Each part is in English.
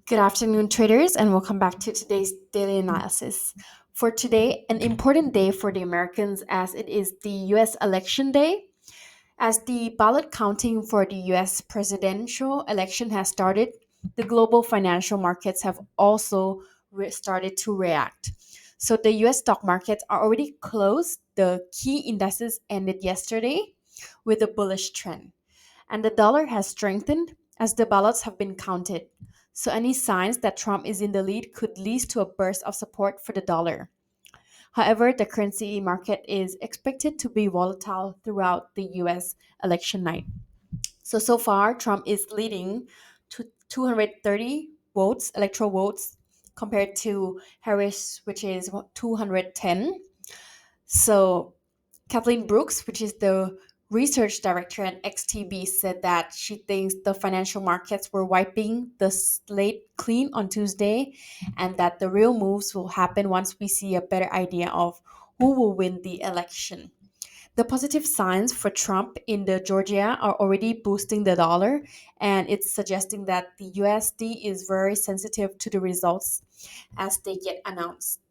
Good afternoon, traders, and welcome back to today's daily analysis. For today, an important day for the Americans as it is the US election day. As the ballot counting for the US presidential election has started, the global financial markets have also started to react. So the US stock markets are already closed. The key indices ended yesterday with a bullish trend, and the dollar has strengthened as the ballots have been counted. So, any signs that Trump is in the lead could lead to a burst of support for the dollar. However, the currency market is expected to be volatile throughout the US election night. So far, Trump is leading to 230 votes, electoral votes, compared to Harris, which is 210. So Kathleen Brooks, which is the research director at XTB, said that she thinks the financial markets were wiping the slate clean on Tuesday and that the real moves will happen once we see a better idea of who will win the election. The positive signs for Trump in the Georgia are already boosting the dollar, and it's suggesting that the USD is very sensitive to the results as they get announced.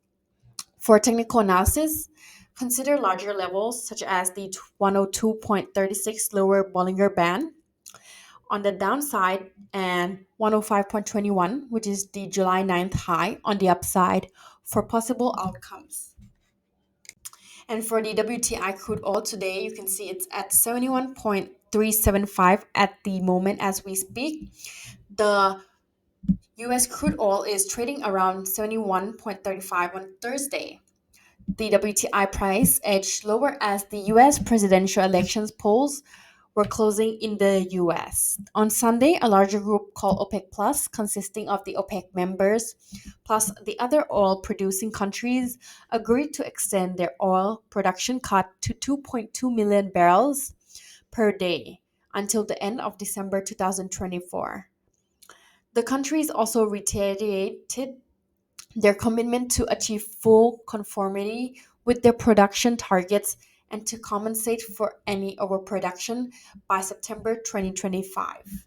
For technical analysis, consider larger levels such as the 102.36 lower Bollinger Band on the downside and 105.21, which is the July 9th high on the upside for possible outcomes. And for the WTI crude oil today, you can see it's at 71.375 at the moment as we speak. The US crude oil is trading around 71.35 on Thursday. The WTI price edged lower as the US presidential elections polls were closing in the US. On Sunday, a larger group called OPEC Plus, consisting of the OPEC members plus the other oil producing countries, agreed to extend their oil production cut to 2.2 million barrels per day until the end of December 2024. The countries also reiterated their commitment to achieve full conformity with their production targets and to compensate for any overproduction by September 2025.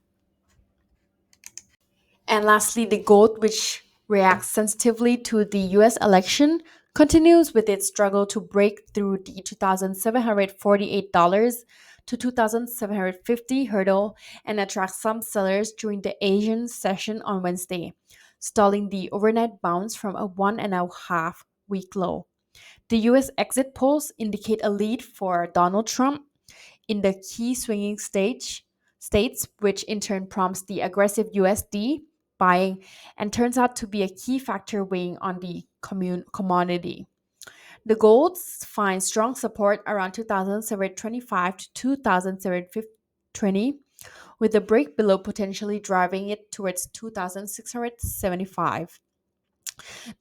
And lastly, the gold, which reacts sensitively to the US election, continues with its struggle to break through the $2,748 to 2,750 hurdle and attract some sellers during the Asian session on Wednesday, stalling the overnight bounce from a 1.5 week low. The US exit polls indicate a lead for Donald Trump in the key swinging states, which in turn prompts the aggressive USD buying and turns out to be a key factor weighing on the commodity. The golds find strong support around 2,725 to 2,720, with a break below potentially driving it towards 2,675.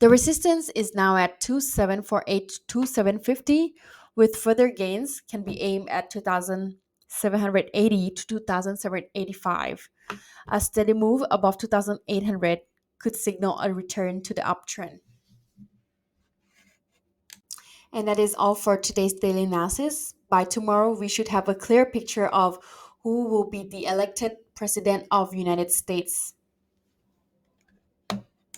The resistance is now at 2748 to 2750, with further gains can be aimed at 2780 to 2785. A steady move above 2800 could signal a return to the uptrend. And that is all for today's daily analysis. By tomorrow, we should have a clear picture of who will be the elected president of the United States.